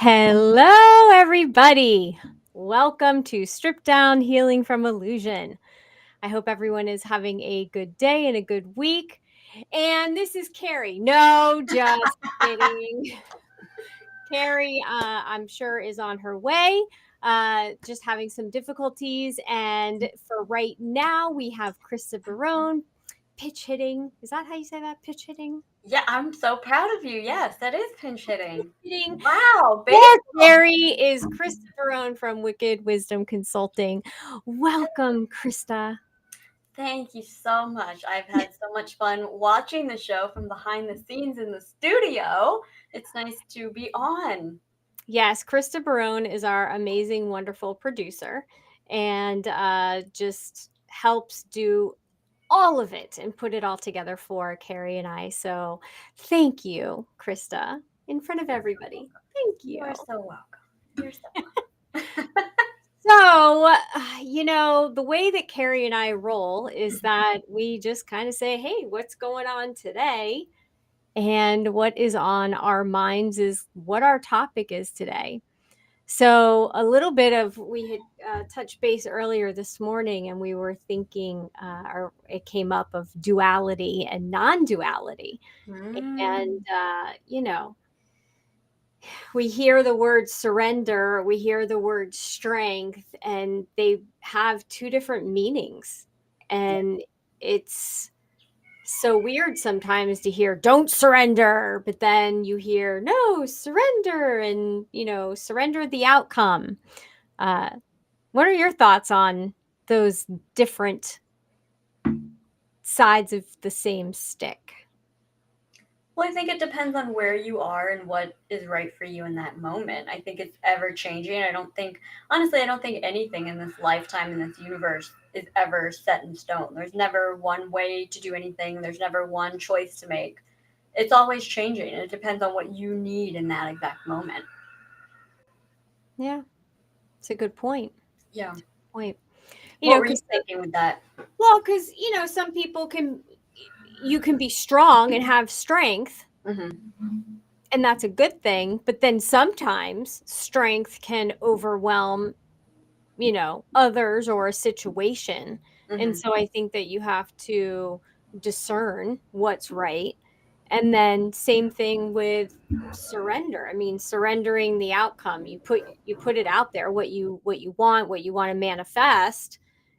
Hello, everybody. Welcome to Strip Down Healing from Illusion. I hope everyone is having a good day and a good week. And this is Kerri. No, just kidding. Kerri, I'm sure, is on her way, just having some difficulties. And for right now, we have Krista Barone pitch hitting. Is that how you say that? Pitch hitting? Yeah, I'm so proud of you. Yes, that is pinch hitting. Hitting. Wow, Poor baseball. Kerri is Krista Barone from Wicked Wisdom Consulting. Welcome, Krista. Thank you so much. I've had so much fun watching the show from behind the scenes in the studio. It's nice to be on. Yes, Krista Barone is our amazing, wonderful producer and just helps do all of it and put it all together for Kerri and I. So thank you, Krista, in front of everybody. Thank You you. are so welcome. You're so welcome. So, the way that Kerri and I roll is that we just kind of say, hey, what's going on today? And what is on our minds is what our topic is today. So, a little bit of we had touched base earlier this morning, and we were thinking, or it came up of duality and non duality. And, we hear the word surrender, we hear the word strength, and they have two different meanings. And it's so weird sometimes to hear don't surrender, but then you hear no, surrender, and surrender the outcome. uh, what are your thoughts on those different sides of the same stick? Well, I think it depends on where you are and what is right for you in that moment. I think it's ever changing. Honestly, I don't think anything in this lifetime, in this universe, is ever set in stone. There's never one way to do anything, there's never one choice to make. It's always changing, and it depends on what you need in that exact moment. Yeah, it's a good point. Yeah. Point. What were you Because thinking with that? some people you can be strong and have strength, Mm-hmm. and that's a good thing, but then sometimes strength can overwhelm others or a situation. And Mm-hmm. so I think that you have to discern what's right. And then same thing with surrender. I mean, surrendering the outcome. You put it out there, what you want to manifest,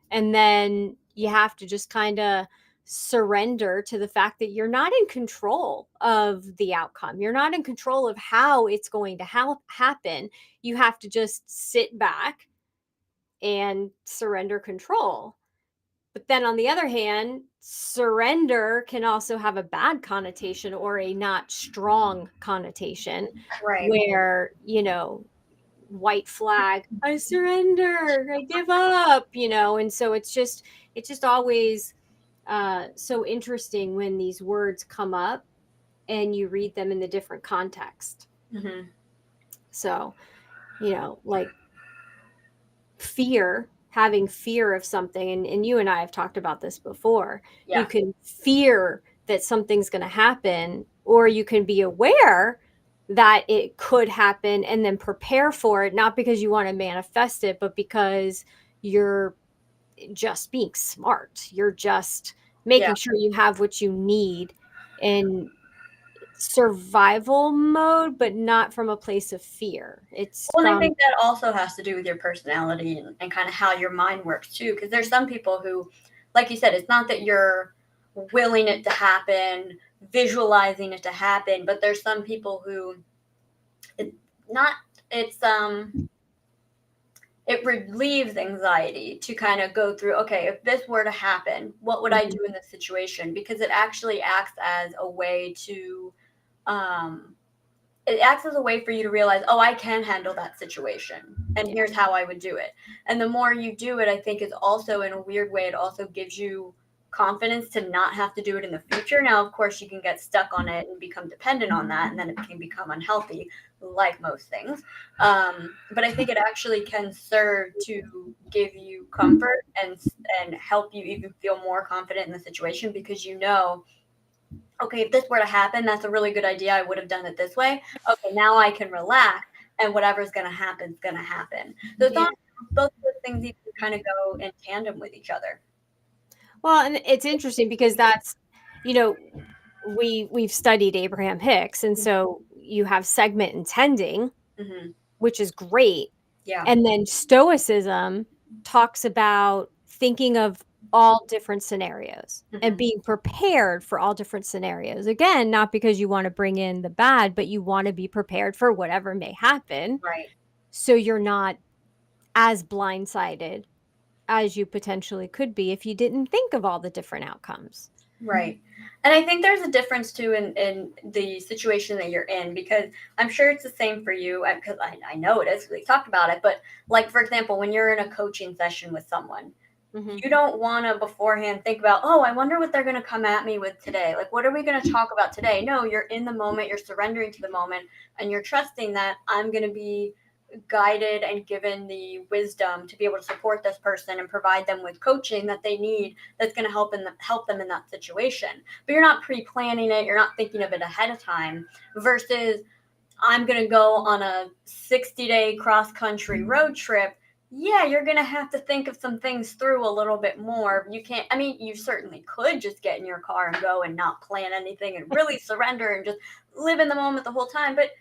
and then you have to just kind of surrender to the fact that you're not in control of the outcome. You're not in control of how it's going to happen. You have to just sit back and surrender control. But then on the other hand, surrender can also have a bad connotation or a not strong connotation Right. where, white flag, I surrender, I give up, and so it's just always so interesting when these words come up and you read them in the different context. Mm-hmm. So, like having fear of something, and you and I have talked about this before. You Yeah. can fear that something's going to happen, or you can be aware that it could happen and then prepare for it, not because you want to manifest it, but because you're just being smart. You're just Yeah. making sure you have what you need in survival mode, but not from a place of fear. It's Well, and I from think that also has to do with your personality and kind of how your mind works too. Because there's some people who, like you said, it's not that you're willing it to happen, visualizing it to happen, but there's some people who it not it's it relieves anxiety to kind of go through, okay, if this were to happen, what would I Mhm. do in this situation? Because it actually acts as a way to um it acts as a way for you to realize, oh, I can handle that situation. And Yeah. here's how I would do it. And the more you do it, I think is also in a weird way, it also gives you confidence to not have to do it in the future. Now, of course, you can get stuck on it and become dependent on that, and then it can become unhealthy, like most things. But I think it actually can serve to give you comfort and help you even feel more confident in the situation because you know, okay, if this were to happen, that's a really good idea. I would have done it this way. Okay, now I can relax and whatever's going to happen is going to happen. So it's not both of those things you can kind of go in tandem with each other. Well, and it's interesting because that's, you know, we've studied Abraham Hicks, and so you have segment intending, Mm-hmm. which is great. Yeah. And then Stoicism talks about thinking of all different scenarios and being prepared for all different scenarios. Again, not because you want to bring in the bad, but you want to be prepared for whatever may happen. Right. So you're not as blindsided as you potentially could be if you didn't think of all the different outcomes. Right. And I think there's a difference too in the situation that you're in, because I'm sure it's the same for you, because I know it is, we talked about it. But like, for example, when you're in a coaching session with someone, you don't want to beforehand think about, oh, I wonder what they're going to come at me with today. Like, what are we going to talk about today? No, you're in the moment, you're surrendering to the moment, and you're trusting that I'm going to be guided and given the wisdom to be able to support this person and provide them with coaching that they need, that's going to help them in that situation. But you're not pre-planning it, you're not thinking of it ahead of time, versus I'm going to go on a 60-day cross-country road trip. Yeah, you're going to have to think of some things through a little bit more. You can't, I mean, you certainly could just get in your car and go and not plan anything and really surrender and just live in the moment the whole time. But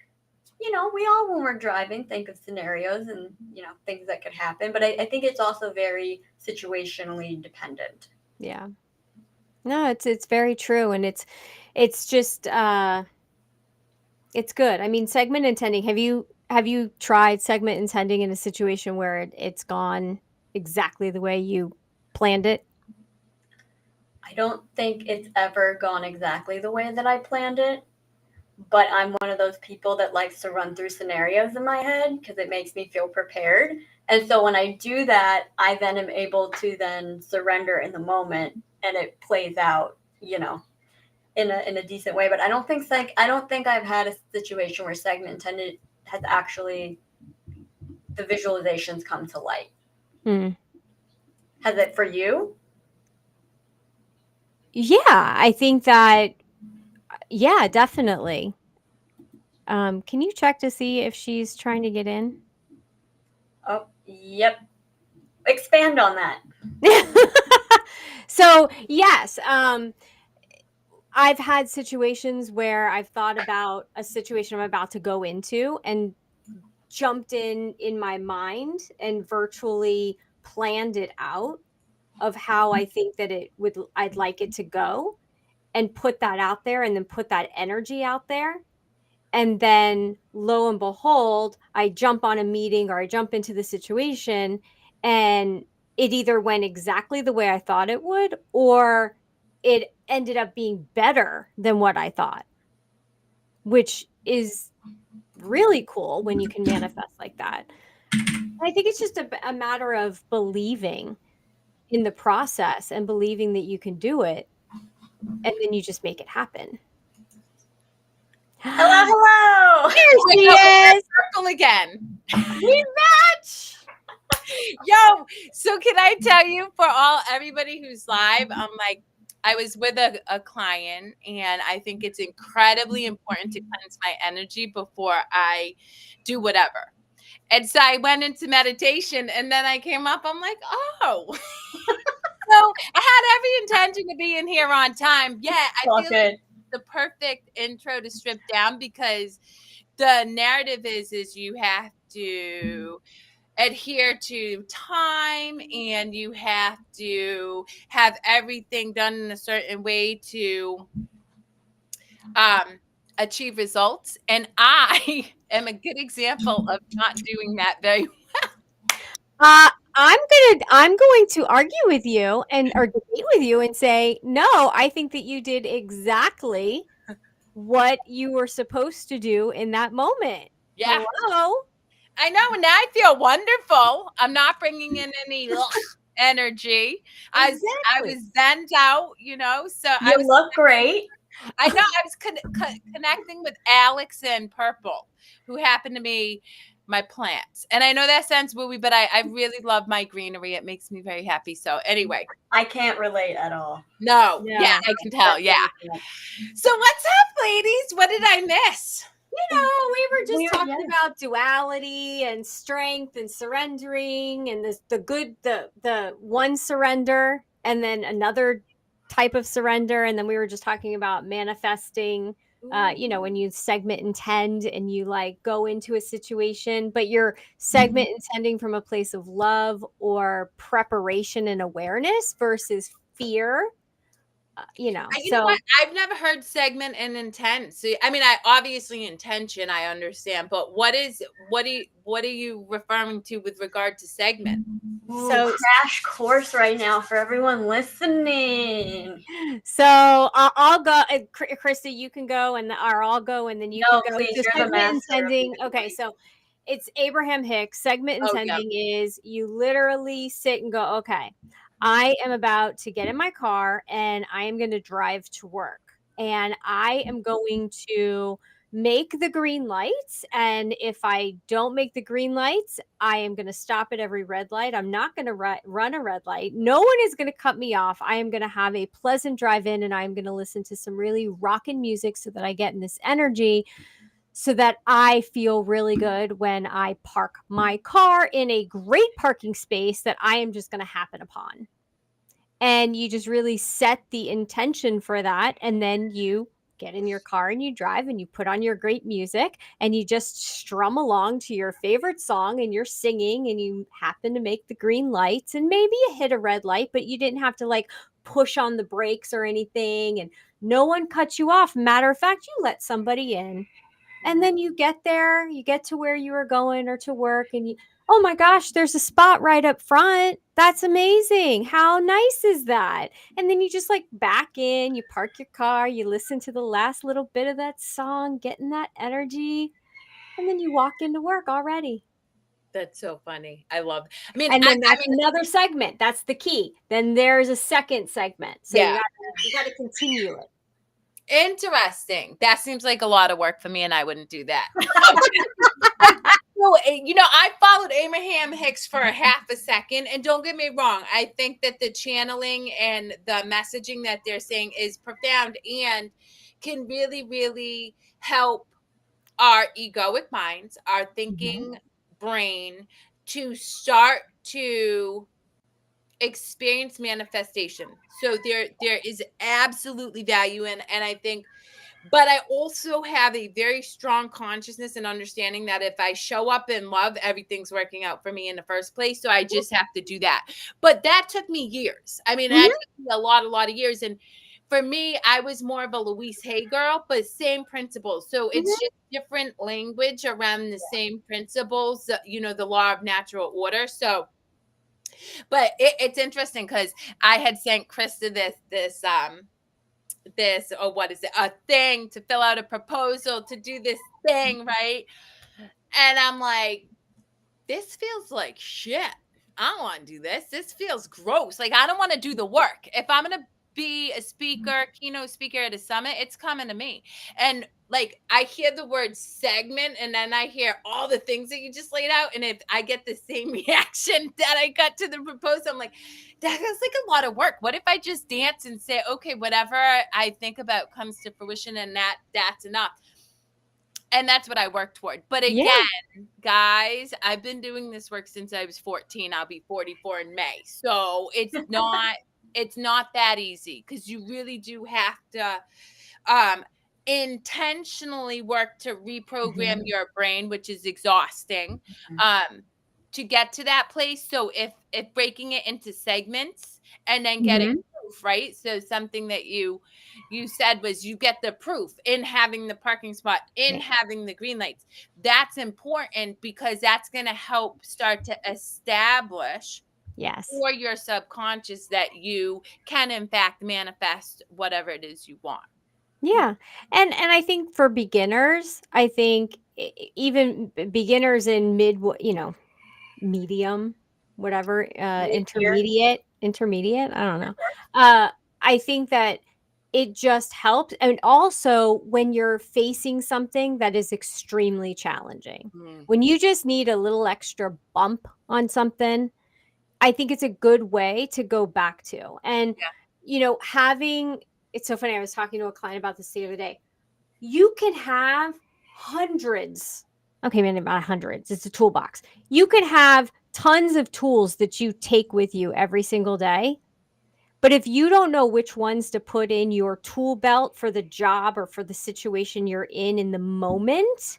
we all, when we're driving, think of scenarios and, things that could happen. But I think it's also very situationally dependent. Yeah. No, it's very true. And it's just it's good. I mean, segment intending, have you tried segment intending in a situation where it's gone exactly the way you planned it? I don't think it's ever gone exactly the way that I planned it. But I'm one of those people that likes to run through scenarios in my head because it makes me feel prepared. And so when I do that, I then am able to then surrender in the moment, and it plays out, in a decent way. But I don't think I've had a situation where segment intended has actually, the visualizations come to light. Has it for you? Yeah, I think that, yeah, definitely. Can you check to see if she's trying to get in? Oh, yep. Expand on that. So, yes, I've had situations where I've thought about a situation I'm about to go into and jumped in my mind and virtually planned it out of how I think that I'd like it to go, and put that out there and then put that energy out there. And then lo and behold, I jump on a meeting or I jump into the situation, and it either went exactly the way I thought it would, or it ended up being better than what I thought, which is really cool when you can manifest like that. I think it's just a matter of believing in the process and believing that you can do it, and then you just make it happen. Hello, hello. There she is. Circle again. We match. Yo, so can I tell you, for everybody who's live, I was with a client, and I think it's incredibly important to cleanse my energy before I do whatever. And so I went into meditation, and then I came up, I'm like, oh. So I had every intention to be in here on time. Yeah, I feel like the perfect intro to strip down, because the narrative is you have to adhere to time, and you have to have everything done in a certain way to achieve results. And I am a good example of not doing that very well. I'm going to argue with you or debate with you and say, no, I think that you did exactly what you were supposed to do in that moment. Yeah. Hello? I know, and I feel wonderful. I'm not bringing in any energy. Exactly. I was zenned out, so you look great. I know, I was connecting with Alex and Purple, who happened to be my plants. And I know that sounds woo-wee, but I really love my greenery. It makes me very happy. So anyway. I can't relate at all. No. Yeah, I can tell. Yeah. So what's up, ladies? What did I miss? We were just talking yeah. about duality and strength and surrendering and the one surrender and then another type of surrender. And then we were just talking about manifesting, when you segment intend and you like go into a situation, but you're segment intending from a place of love or preparation and awareness versus fear. You know So what? I've never heard segment and intent. So I mean, I obviously intention I understand, but what are you referring to with regard to segment? Ooh, crash course right now for everyone listening. So I'll go. Krista, you can go, or I'll go, and then you No, can go. please, So you're the segment master of intending. these Okay, points. so it's Abraham Hicks. Segment Oh, yeah. intending is you literally sit and go, okay, I am about to get in my car and I am going to drive to work, and I am going to make the green lights. And if I don't make the green lights, I am going to stop at every red light. I'm not going to run a red light. No one is going to cut me off. I am going to have a pleasant drive in and I'm going to listen to some really rockin' music so that I get in this energy so that I feel really good when I park my car in a great parking space that I am just going to happen upon. And you just really set the intention for that. And then you get in your car and you drive and you put on your great music and you just strum along to your favorite song and you're singing and you happen to make the green lights and maybe you hit a red light, but you didn't have to like push on the brakes or anything. And no one cut you off. Matter of fact, you let somebody in. And then you get there, you get to where you were going or to work, and you, oh my gosh, there's a spot right up front. That's amazing. How nice is that? And then you just like back in, you park your car, you listen to the last little bit of that song, getting that energy, and then you walk into work already. That's so funny. I love. I mean, And I then that's mean, another segment. That's the key. Then there's a second segment. So yeah. you got to continue it. Interesting. That seems like a lot of work for me, and I wouldn't do that. So, I followed Abraham Hicks for a half a second, and don't get me wrong, I think that the channeling and the messaging that they're saying is profound and can really, really help our egoic minds, our thinking brain to start to experience manifestation. So there is absolutely value in, and I think, but I also have a very strong consciousness and understanding that if I show up in love, everything's working out for me in the first place. So I just have to do that. But that took me years. I mean, that took me a lot of years. And for me, I was more of a Louise Hay girl, but same principles. So it's just different language around the same principles, the law of natural order. So, but it's interesting because I had sent Krista this, or what is it, a thing to fill out a proposal to do this thing, right? And I'm like, this feels like shit. I don't want to do this. This feels gross. Like, I don't want to do the work. If I'm going to be a speaker, keynote speaker at a summit, it's coming to me. And like, I hear the word segment and then I hear all the things that you just laid out. And if I get the same reaction that I got to the proposal, I'm like, that feels like a lot of work. What if I just dance and say, okay, whatever I think about comes to fruition and that's enough? And that's what I work toward. But again, guys, I've been doing this work since I was 14. I'll be 44 in May. So it's not that easy because you really do have to intentionally work to reprogram your brain, which is exhausting, to get to that place. So if breaking it into segments and then getting proof, right? So something that you said was you get the proof in having the parking spot, in having the green lights. That's important because that's going to help start to establish for your subconscious that you can in fact manifest whatever it is you want. Yeah. And I think for beginners, I think even beginners in medium, whatever, intermediate, I don't know. I think that it just helps. And also when you're facing something that is extremely challenging, when you just need a little extra bump on something, I think it's a good way to go back to. And, having, it's so funny. I was talking to a client about this the other day. You can have hundreds, okay, maybe not hundreds, it's a toolbox. You could have tons of tools that you take with you every single day. But if you don't know which ones to put in your tool belt for the job or for the situation you're in the moment,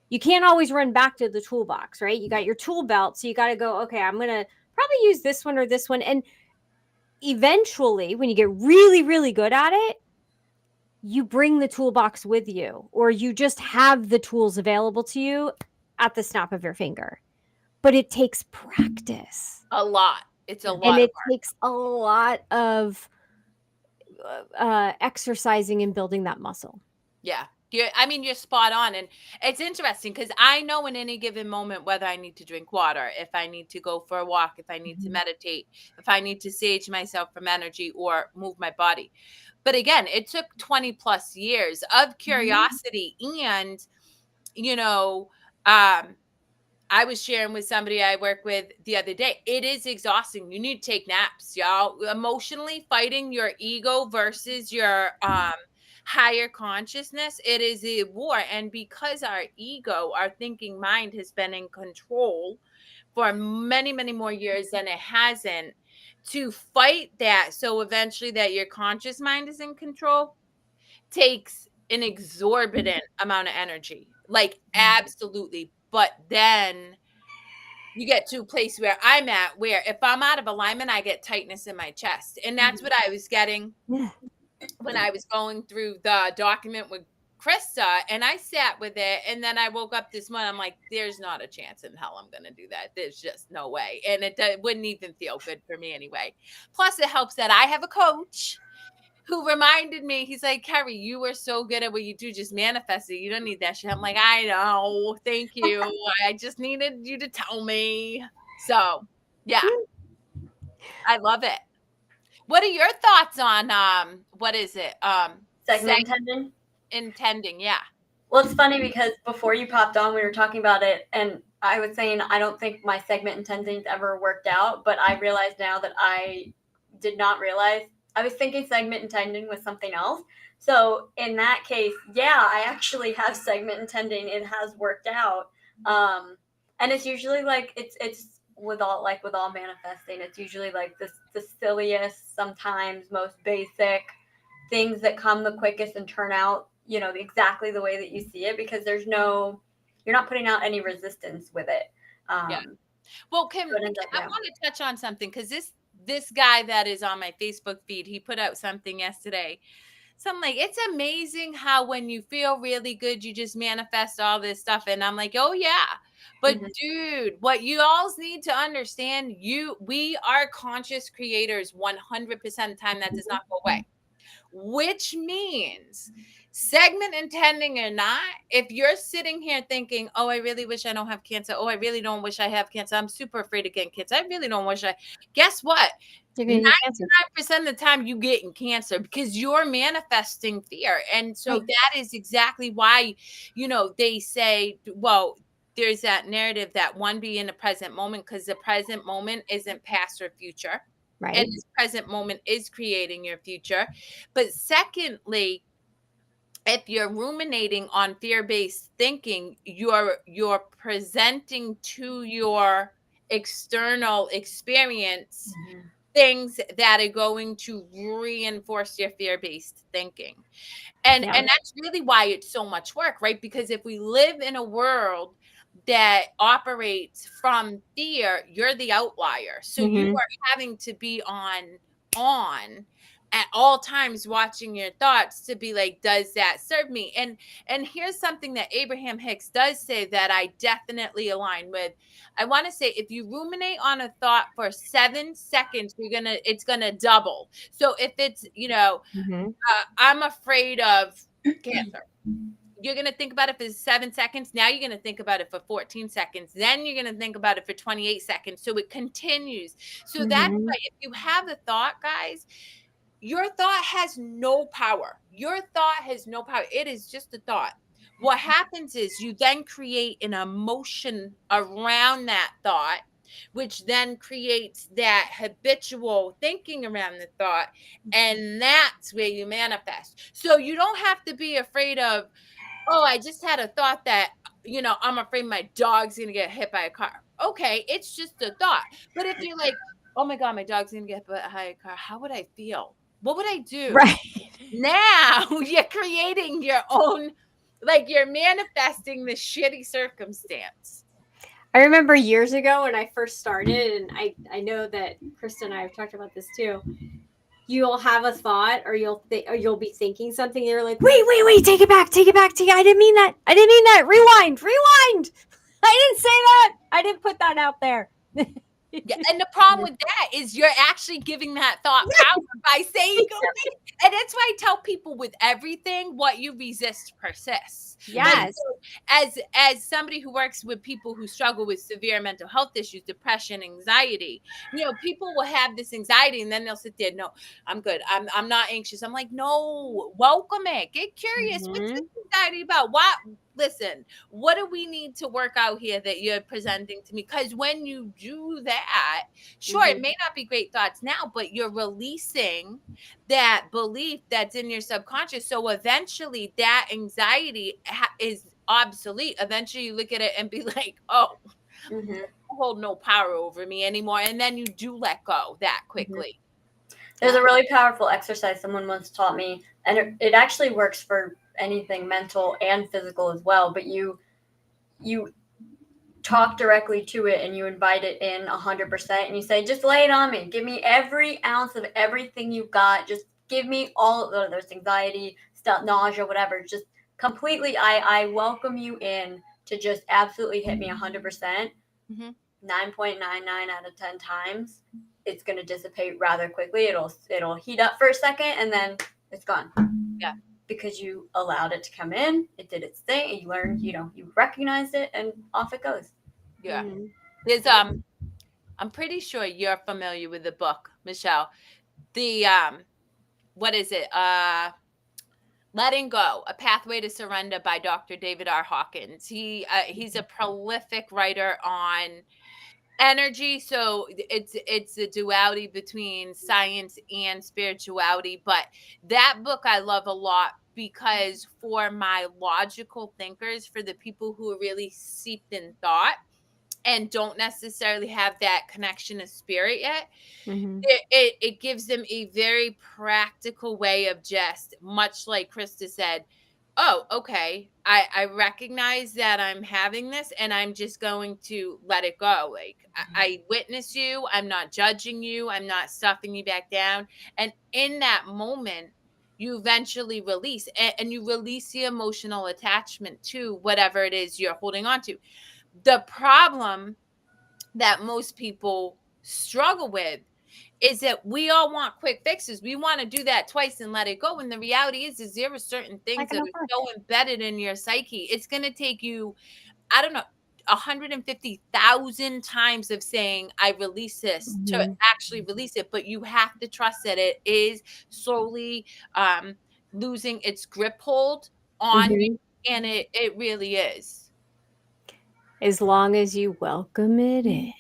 you can't always run back to the toolbox, right? You got your tool belt, so you got to go, okay, I'm going to probably use this one or this one. And eventually, when you get really, really good at it, you bring the toolbox with you, or you just have the tools available to you at the snap of your finger. But it takes practice. A lot. It's a And lot of it work. takes a lot of exercising and building that muscle. Yeah. I mean, you're spot on. And it's interesting because I know in any given moment whether I need to drink water, if I need to go for a walk, if I need to meditate, if I need to sage myself from energy or move my body. But again, it took 20 plus years of curiosity. And, you know, I was sharing with somebody I work with the other day. It is exhausting. You need to take naps, y'all. Emotionally fighting your ego versus your higher consciousness, it is a war. And because our ego, our thinking mind has been in control for many, many more years than it hasn't, to fight that so eventually that your conscious mind is in control takes an exorbitant amount of energy. Like absolutely. But then you get to a place where I'm at where if I'm out of alignment, I get tightness in my chest. And that's what I was getting Yeah. when I was going through the document with Krista, and I sat with it. And then I woke up this morning. I'm like, there's not a chance in hell I'm going to do that. There's just no way. And it wouldn't even feel good for me anyway. Plus, it helps that I have a coach who reminded me, he's like, Kerri, you were so good at what you do. Just manifest it. You don't need that shit. I'm like, I know. Thank you. I just needed you to tell me. So, yeah, I love it. What are your thoughts on what is it? Segment intending, yeah. Well, it's funny because before you popped on, we were talking about it, and I was saying I don't think my segment intendings ever worked out, but I realize now that I did not realize. I was thinking segment intending was something else. So in that case, yeah, I actually have segment intending. It has worked out, and it's usually like it's with all manifesting. It's usually like the silliest, sometimes most basic things that come the quickest and turn out, exactly the way that you see it, because you're not putting out any resistance with it. Yeah. Well, I want to touch on something because this guy that is on my Facebook feed, he put out something yesterday. So I'm like, it's amazing how when you feel really good, you just manifest all this stuff. And I'm like, oh yeah. But dude, what you all need to understand, we are conscious creators 100% of the time. That does not go away. Which means segment intending or not, if you're sitting here thinking, oh, I really wish I don't have cancer. Oh, I really don't wish I have cancer. I'm super afraid of getting cancer. I really don't wish guess what? 99% of the time you getting cancer because you're manifesting fear. And so that is exactly why, they say, well, there's that narrative that one, be in the present moment, because the present moment isn't past or future. Right. And this present moment is creating your future. But secondly, if you're ruminating on fear-based thinking, you're presenting to your external experience things that are going to reinforce your fear-based thinking. And that's really why it's so much work, right? Because if we live in a world that operates from fear, you're the outlier. So you are having to be on at all times watching your thoughts to be like, does that serve me? And here's something that Abraham Hicks does say that I definitely align with. I want to say if you ruminate on a thought for 7 seconds, it's gonna double. So if it's I'm afraid of cancer, you're going to think about it for 7 seconds. Now you're going to think about it for 14 seconds. Then you're going to think about it for 28 seconds. So it continues. So that's why if you have the thought, guys, your thought has no power. Your thought has no power. It is just a thought. What happens is you then create an emotion around that thought, which then creates that habitual thinking around the thought. And that's where you manifest. So you don't have to be afraid of oh, I just had a thought that, I'm afraid my dog's gonna get hit by a car. Okay, it's just a thought. But if you're like, oh my God, my dog's gonna get hit by a car, how would I feel? What would I do? Right. Now you're creating your own, like you're manifesting the shitty circumstance. I remember years ago when I first started, and I know that Krista and I have talked about this too. You'll have a thought, or you'll be thinking something, and you're like, wait, take it back, I didn't mean that, rewind. I didn't say that. I didn't put that out there. Yeah, and the problem with that is you're actually giving that thought power by saying, and that's why I tell people with everything, what you resist persists. Yes. So as somebody who works with people who struggle with severe mental health issues, depression, anxiety, people will have this anxiety and then they'll sit there, no, I'm good. I'm not anxious. I'm like, no, welcome it. Get curious. What's this anxiety about? Listen, what do we need to work out here that you're presenting to me? Because when you do that, sure, it may not be great thoughts now, but you're releasing that belief that's in your subconscious. So eventually that anxiety is obsolete. Eventually you look at it and be like, oh, hold no power over me anymore. And then you do let go that quickly. There's a really powerful exercise someone once taught me, and it actually works for anything mental and physical as well, but you talk directly to it and you invite it in 100%, and you say, just lay it on me, give me every ounce of everything you've got, just give me all of there's anxiety stuff, nausea, whatever, just completely, I welcome you in to just absolutely hit me 100%. 9.99 out of 10 times it's going to dissipate rather quickly. It'll heat up for a second and then it's gone. Yeah. Because you allowed it to come in, it did its thing, and you learned, you recognized it, and off it goes. Yeah. There's I'm pretty sure you're familiar with the book, Michelle. The what is it? Letting Go, A Pathway to Surrender by Dr. David R. Hawkins. He's a prolific writer on energy, so it's a duality between science and spirituality, but that book I love a lot because for my logical thinkers, for the people who are really steeped in thought and don't necessarily have that connection to spirit yet, it gives them a very practical way of just, much like Krista said, oh, okay, I recognize that I'm having this and I'm just going to let it go. Like, I witness you. I'm not judging you. I'm not stuffing you back down. And in that moment, you eventually release, and you release the emotional attachment to whatever it is you're holding on to. The problem that most people struggle with is that we all want quick fixes. We want to do that twice and let it go. And the reality is there are certain things that are so embedded in your psyche. It's going to take you, I don't know, 150,000 times of saying, I release this to actually release it. But you have to trust that it is slowly losing its grip hold on you. And it really is. As long as you welcome it in.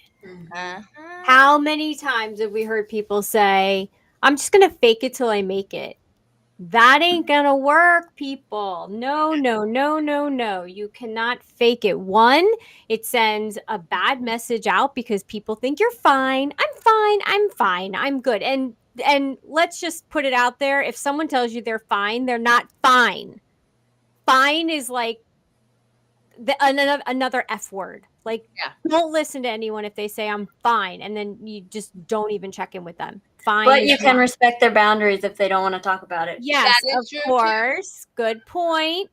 How many times have we heard people say, I'm just going to fake it till I make it? That ain't going to work, people. No. You cannot fake it. One, it sends a bad message out because people think you're fine. I'm fine. I'm good. And let's just put it out there. If someone tells you they're fine, they're not fine. Fine is like another F word. Like, don't listen to anyone if they say I'm fine, and then you just don't even check in with them. Fine. But you can respect their boundaries if they don't want to talk about it. Yes, of course. Good point.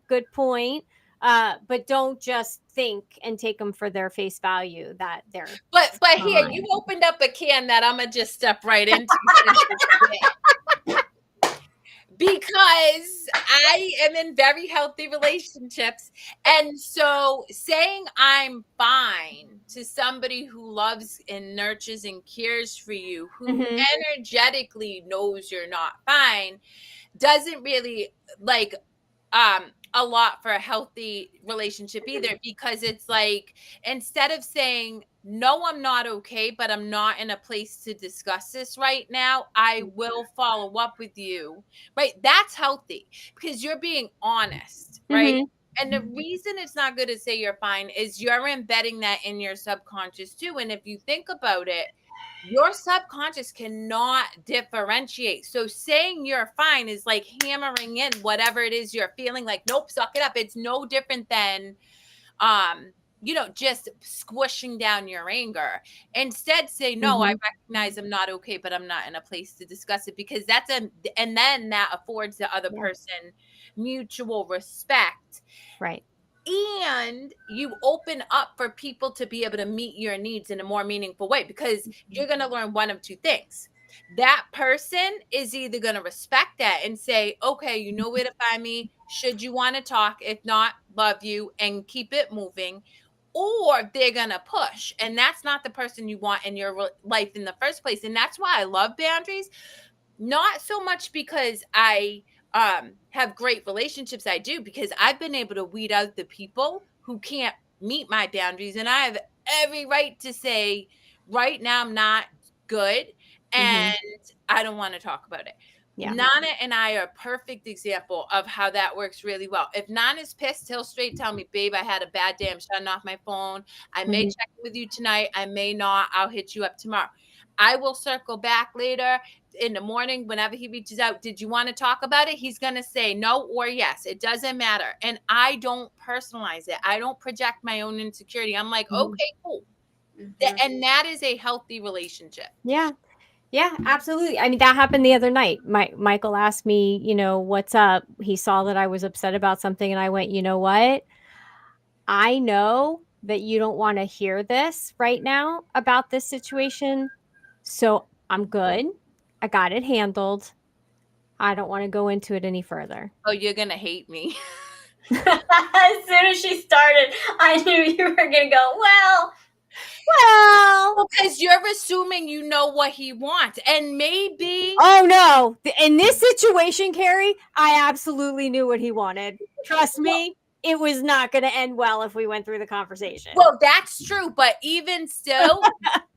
But don't just think and take them for their face value that they're. But here, you opened up a can that I'm gonna just step right into. Because I am in very healthy relationships. And so saying I'm fine to somebody who loves and nurtures and cares for you, who energetically knows you're not fine, doesn't really like a lot for a healthy relationship either, because it's like, instead of saying, no, I'm not okay, but I'm not in a place to discuss this right now, I will follow up with you, right? That's healthy because you're being honest, right? And the reason it's not good to say you're fine is you're embedding that in your subconscious too. And if you think about it, your subconscious cannot differentiate. So saying you're fine is like hammering in whatever it is you're feeling like, nope, suck it up. It's no different than just squishing down your anger. Instead, say, no, I recognize I'm not okay, but I'm not in a place to discuss it, because and then that affords the other person mutual respect. Right. And you open up for people to be able to meet your needs in a more meaningful way, because you're going to learn one of two things. That person is either going to respect that and say, okay, you know where to find me should you want to talk. If not, love you, and keep it moving. Or they're going to push. And that's not the person you want in your life in the first place. And that's why I love boundaries. Not so much because I have great relationships. I do, because I've been able to weed out the people who can't meet my boundaries. And I have every right to say, right now, I'm not good. And I don't want to talk about it. Yeah. Nana and I are a perfect example of how that works really well. If Nana's pissed, he'll straight tell me, babe, I had a bad day. I'm shutting off my phone. I may check with you tonight. I may not. I'll hit you up tomorrow. I will circle back later in the morning whenever he reaches out. Did you want to talk about it? He's going to say no or yes. It doesn't matter. And I don't personalize it. I don't project my own insecurity. I'm like, okay, cool. And that is a healthy relationship. Yeah. Yeah, absolutely. I mean, that happened the other night. Michael asked me, what's up? He saw that I was upset about something, and I went, you know what? I know that you don't want to hear this right now about this situation. So I'm good. I got it handled. I don't want to go into it any further. Oh, you're going to hate me. As soon as she started, I knew you were going to go, well, because you're assuming you know what he wants, and maybe. Oh no! In this situation, Kerri, I absolutely knew what he wanted. Trust me, it was not going to end well if we went through the conversation. Well, that's true, but even still,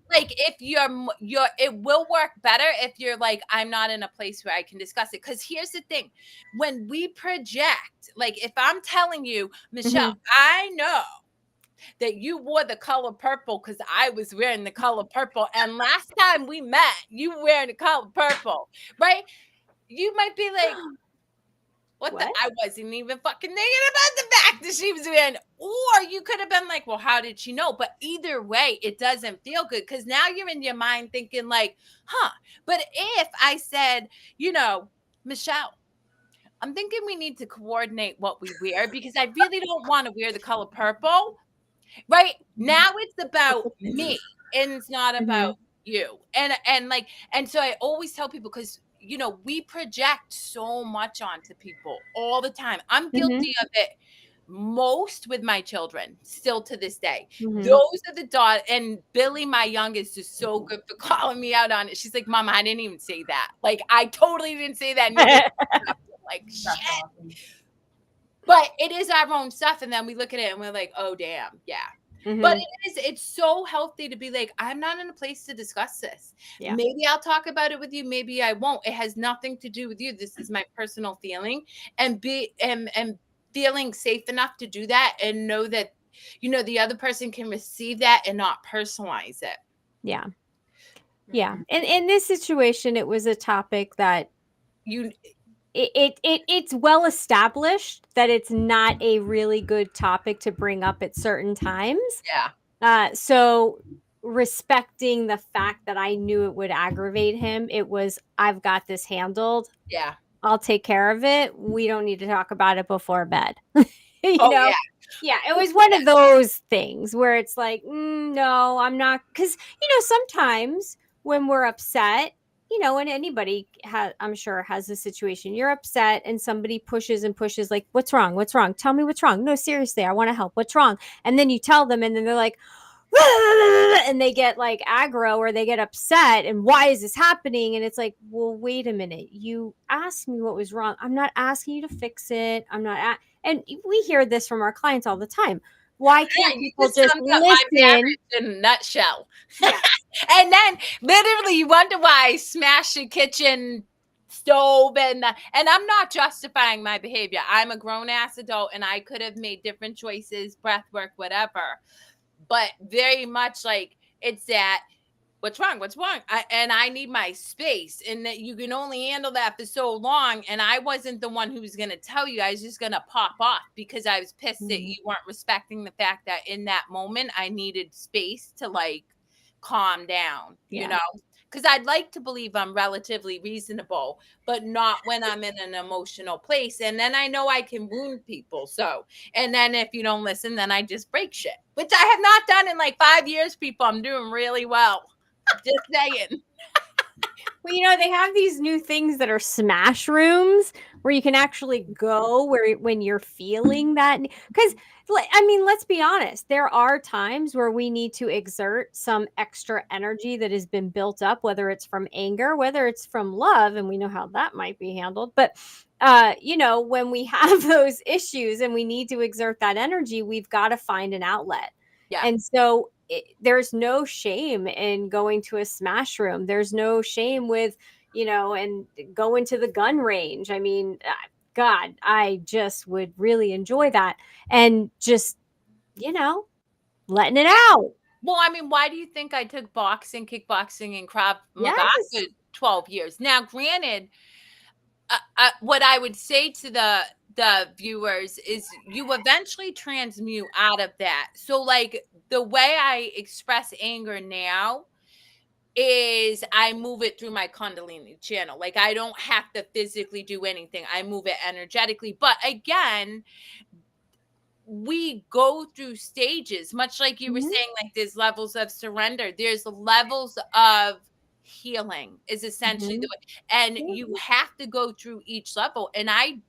like, if it will work better if you're like, I'm not in a place where I can discuss it. Because here's the thing, when we project, like, if I'm telling you, Michelle, I know that you wore the color purple because I was wearing the color purple, and last time we met, you were wearing the color purple, right? You might be like, what? I wasn't even fucking thinking about the fact that she was wearing. Or you could have been like, well, how did she know? But either way, it doesn't feel good, because now you're in your mind thinking like, but if I said, Michelle, I'm thinking we need to coordinate what we wear, because I really don't want to wear the color purple. Right now it's about me, and it's not about you. And so I always tell people, because we project so much onto people all the time. I'm guilty of it most with my children still to this day. Those are the daughters, and Billy, my youngest, is so good for calling me out on it. She's like, Mama, I didn't even say that. Like, I totally didn't say that. Like, shit. Awesome. But it is our own stuff, and then we look at it and we're like, oh damn, yeah. But it's so healthy to be like, I'm not in a place to discuss this. Yeah. Maybe I'll talk about it with you, maybe I won't. It has nothing to do with you. This is my personal feeling, and feeling safe enough to do that, and know that the other person can receive that and not personalize it. Yeah. Yeah. And in this situation, it was a topic that it's well established that it's not a really good topic to bring up at certain times. Yeah. So respecting the fact that I knew it would aggravate him, it was, I've got this handled. Yeah. I'll take care of it. We don't need to talk about it before bed. you know? Yeah, it was one of those things where it's like, no, I'm not. Because, sometimes when we're upset, and anybody I'm sure has a situation, you're upset and somebody pushes and pushes, like, what's wrong? What's wrong? Tell me what's wrong. No, seriously, I want to help. What's wrong? And then you tell them, and then they're like, and they get like aggro, or they get upset, and why is this happening? And it's like, well, wait a minute. You asked me what was wrong. I'm not asking you to fix it. And we hear this from our clients all the time. Why can't people just listen? In a nutshell. Yeah. And then literally you wonder why I smashed the kitchen stove and I'm not justifying my behavior. I'm a grown ass adult and I could have made different choices, breath work, whatever. But very much like it's that what's wrong? What's wrong? I need my space, and that you can only handle that for so long. And I wasn't the one who was going to tell you. I was just going to pop off because I was pissed that you weren't respecting the fact that in that moment I needed space to like calm down, you know? Because I'd like to believe I'm relatively reasonable, but not when I'm in an emotional place. And then I know I can wound people. So, and then if you don't listen, then I just break shit, which I have not done in like 5 years, people. I'm doing really well. Just saying. Well, you know, they have these new things that are smash rooms where you can actually go where when you're feeling that. Because, I mean, let's be honest, there are times where we need to exert some extra energy that has been built up, whether it's from anger, whether it's from love, and we know how that might be handled. But, you know, when we have those issues and we need to exert that energy, we've got to find an outlet. Yeah. And so there's no shame in going to a smash room. There's no shame with, you know, and going to the gun range. I mean, God, I just would really enjoy that. And just, you know, letting it out. Well, I mean, why do you think I took boxing, kickboxing, and Krav Maga for Yes. 12 years? Now, granted, what I would say to the viewers is you eventually transmute out of that. So, like the way I express anger now is I move it through my Kundalini channel. Like I don't have to physically do anything. I move it energetically. But again, we go through stages, much like you were Mhm. saying, like there's levels of surrender, there's levels of healing is essentially the Mhm. way, and Yeah. you have to go through each level. And I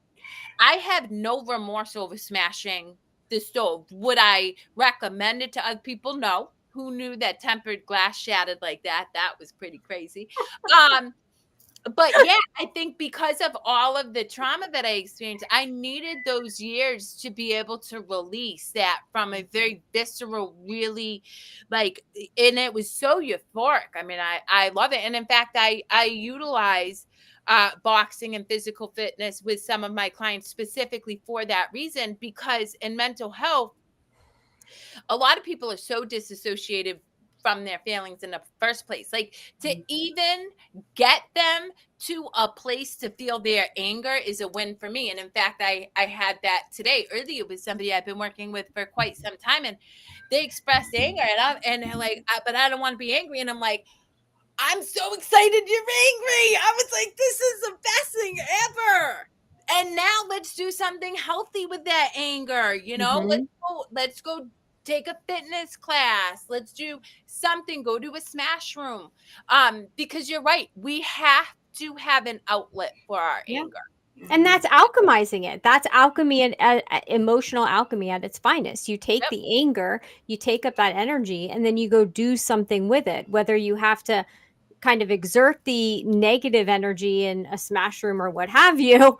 have no remorse over smashing the stove. Would I recommend it to other people? No. Who knew that tempered glass shattered like that? That was pretty crazy. um but yeah, I think because of all of the trauma that I experienced, I needed those years to be able to release that from a very visceral, really like, and it was so euphoric. I mean, I love it. And in fact, I utilize boxing and physical fitness with some of my clients specifically for that reason, because in mental health, a lot of people are so disassociated from their feelings in the first place. Like to even get them to a place to feel their anger is a win for me. And in fact, I had that today earlier with somebody I've been working with for quite some time, and they expressed anger, and they're like, but I don't want to be angry. And I'm like, I'm so excited you're angry. I was like, this is the best thing ever. And now let's do something healthy with that anger. You know, Mhm. let's go take a fitness class. Let's do something, go to a smash room. Because you're right, we have to have an outlet for our Yeah. anger. And that's alchemizing it. That's alchemy and emotional alchemy at its finest. You take Yep. the anger, you take up that energy, and then you go do something with it. Whether you have to kind of exert the negative energy in a smash room or what have you.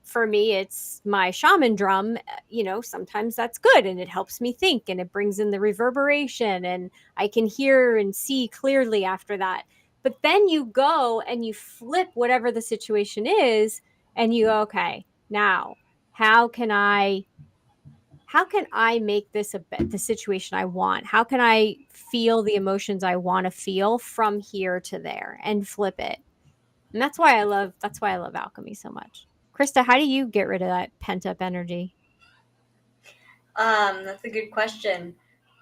For me, it's my shaman drum. You know, sometimes that's good and it helps me think and it brings in the reverberation and I can hear and see clearly after that. But then you go and you flip whatever the situation is and you go, okay, now how can I make this the situation I want? How can I feel the emotions I want to feel from here to there and flip it? And that's why I love alchemy so much. Krista, how do you get rid of that pent up energy? That's a good question.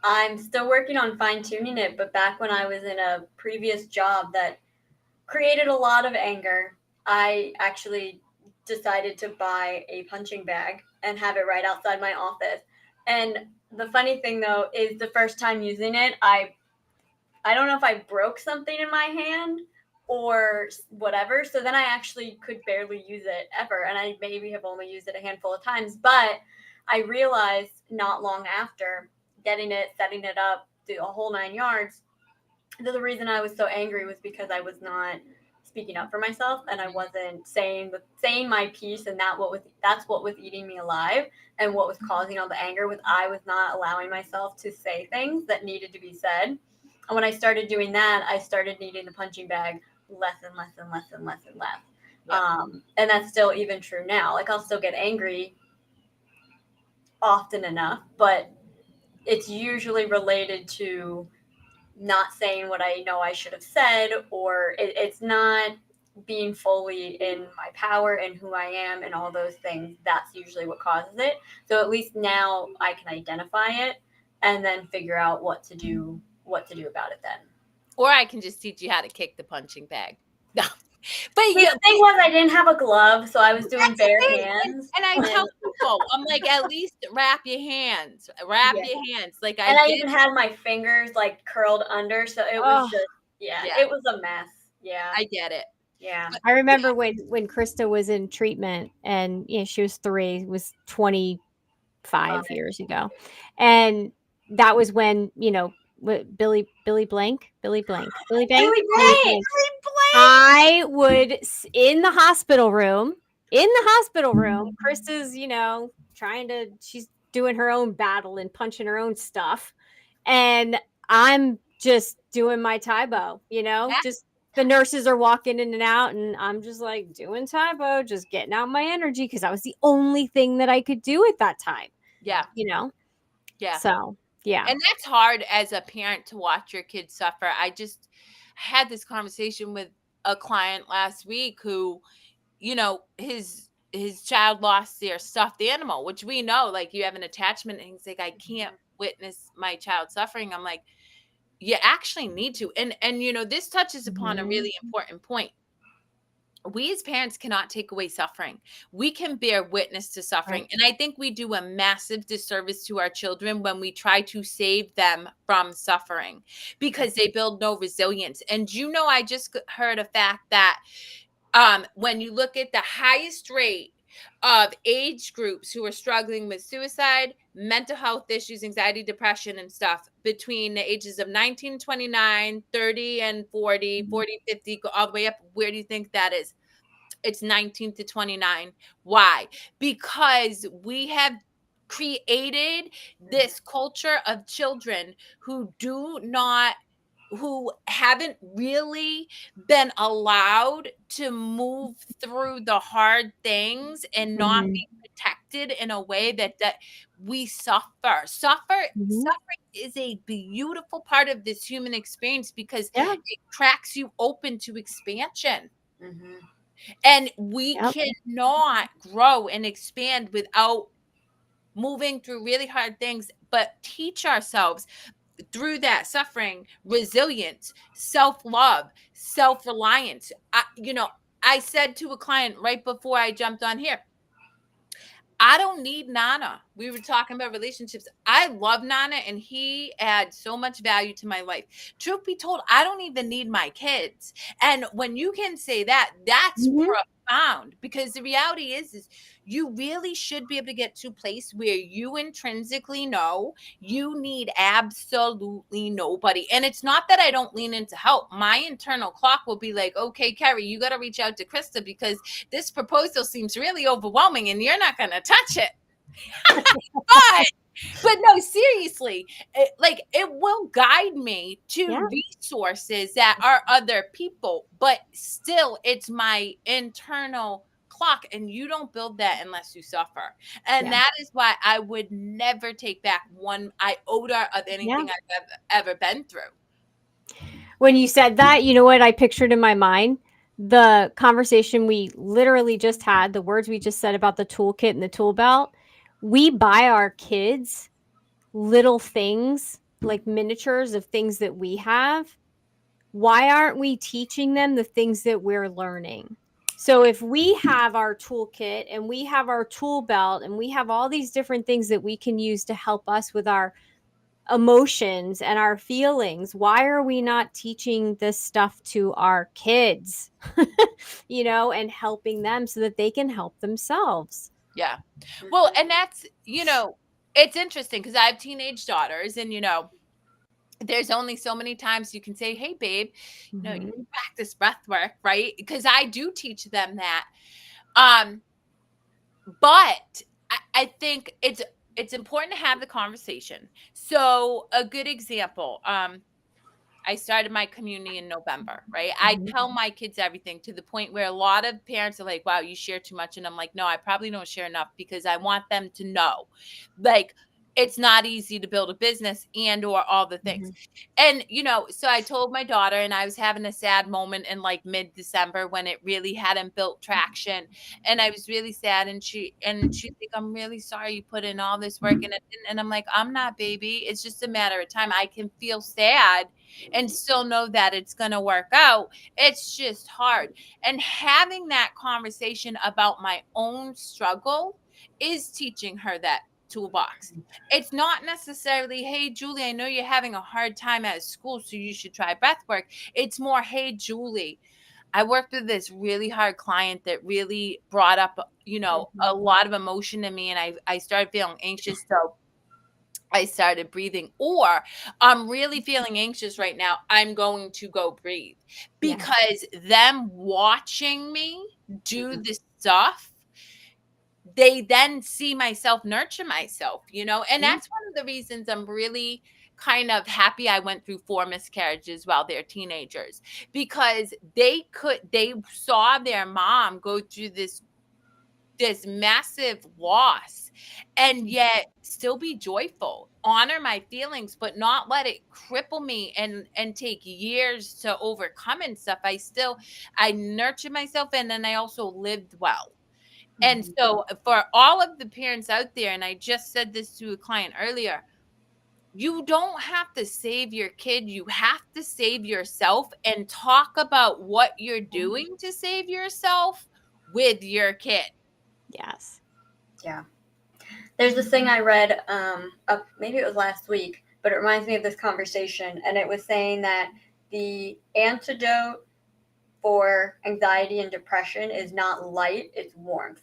I'm still working on fine tuning it, but back when I was in a previous job that created a lot of anger, I actually decided to buy a punching bag and have it right outside my office. And the funny thing though is the first time using it, I don't know if I broke something in my hand or whatever. So then I actually could barely use it ever. And I maybe have only used it a handful of times. But I realized not long after getting it, setting it up, the whole 9 yards, that the reason I was so angry was because I was not speaking up for myself and I wasn't saying my piece, and that's what was eating me alive and what was causing all the anger was I was not allowing myself to say things that needed to be said. And when I started doing that, I started needing the punching bag less and less and less and less and less. Yeah. And that's still even true now. Like, I'll still get angry often enough, but it's usually related to not saying what I know I should have said, or it's not being fully in my power and who I am and all those things. That's usually what causes it. So at least now I can identify it and then figure out what to do about it then. Or I can just teach you how to kick the punching bag. No. But See, the thing was I didn't have a glove, so I was doing that's the bare thing. hands. And I tell people, I'm like, at least wrap your hands. Wrap Yeah. your hands. Like And I get even had my fingers like curled under, so it was Oh, just yeah, it was a mess. Yeah. I get it. Yeah. But I remember when Krista was in treatment, and she was 3, it was 25 years ago, and that was when Billy Blank, Billy Blank, Billy Blank, Billy Billy Blank! Blank. I would in the hospital room. In the hospital room, Krista's she's doing her own battle and punching her own stuff, and I'm just doing my Taibo, yeah, just the nurses are walking in and out, and I'm just like doing Taibo, just getting out my energy because that was the only thing that I could do at that time, yeah, you know? yeah. So, yeah. And that's hard as a parent to watch your kids suffer. I just had this conversation with a client last week who, his child lost their stuffed animal, which we know, like, you have an attachment, and he's like, I can't witness my child suffering. I'm like, you actually need to. And this touches upon a Mhm. really important point. We as parents cannot take away suffering. We can bear witness to suffering. Right. And I think we do a massive disservice to our children when we try to save them from suffering because they build no resilience. And I just heard a fact that when you look at the highest rate of age groups who are struggling with suicide, mental health issues, anxiety, depression, and stuff between the ages of 19, 29, 30, and 40, 40, 50, go all the way up. Where do you think that is? It's 19 to 29. Why? Because we have created this culture of children who haven't really been allowed to move through the hard things and not Mhm. be protected in a way that we suffer. Mhm. Suffering is a beautiful part of this human experience because Yeah. it cracks you open to expansion. Mm-hmm. And we Yep. cannot grow and expand without moving through really hard things, but teach ourselves through that suffering, resilience, self-love, self-reliance. I said to a client right before I jumped on here, I don't need Nana. We were talking about relationships. I love Nana and he adds so much value to my life. Truth be told, I don't even need my kids. And when you can say that, that's Mhm. profound because the reality is you really should be able to get to a place where you intrinsically know you need absolutely nobody. And it's not that I don't lean into help. My internal clock will be like, okay, Kerri, you got to reach out to Krista because this proposal seems really overwhelming and you're not going to touch it. but but no, seriously, it will guide me Yeah. to resources that are other people, but still it's my internal clock and you don't build that unless you suffer. And Yeah. that is why I would never take back one iota of Yeah. anything I've ever been through. When you said that, you know what I pictured in my mind? The conversation we literally just had, the words we just said about the toolkit and the tool belt. We buy our kids little things, like miniatures of things that we have. Why aren't we teaching them the things that we're learning? So if we have our toolkit and we have our tool belt and we have all these different things that we can use to help us with our emotions and our feelings, why are we not teaching this stuff to our kids? And helping them so that they can help themselves. Yeah. Well, Mm-hmm. and that's, it's interesting because I have teenage daughters and, there's only so many times you can say, hey, babe, you Mhm. practice breath work, right? Because I do teach them that. Um, but I think it's important to have the conversation. So a good example, I started my community in November, right? I tell my kids everything to the point where a lot of parents are like, wow, you share too much. And I'm like, no, I probably don't share enough because I want them to know, like, it's not easy to build a business and or all the things. And, so I told my daughter, and I was having a sad moment in like mid-December when it really hadn't built traction. And I was really sad. And she's like, I'm really sorry you put in all this work. And I'm like, I'm not, baby. It's just a matter of time. I can feel sad and still know that it's going to work out. It's just hard. And having that conversation about my own struggle is teaching her that toolbox. It's not necessarily, hey, Julie, I know you're having a hard time at school, so you should try breath work. It's more, hey, Julie, I worked with this really hard client that really brought up, a lot of emotion in me, and I started feeling anxious. So I started breathing, or I'm really feeling anxious right now. I'm going to go breathe, because them watching me do this stuff, they then see myself nurture myself, and that's one of the reasons I'm really kind of happy I went through 4 miscarriages while they're teenagers, because they saw their mom go through this massive loss and yet still be joyful, honor my feelings, but not let it cripple me and take years to overcome and stuff. I nurtured myself, and then I also lived well. And so for all of the parents out there, and I just said this to a client earlier, you don't have to save your kid. You have to save yourself, and talk about what you're doing to save yourself with your kid. Yes. Yeah. There's this thing I read, maybe it was last week, but it reminds me of this conversation. And it was saying that the antidote for anxiety and depression is not light, it's warmth.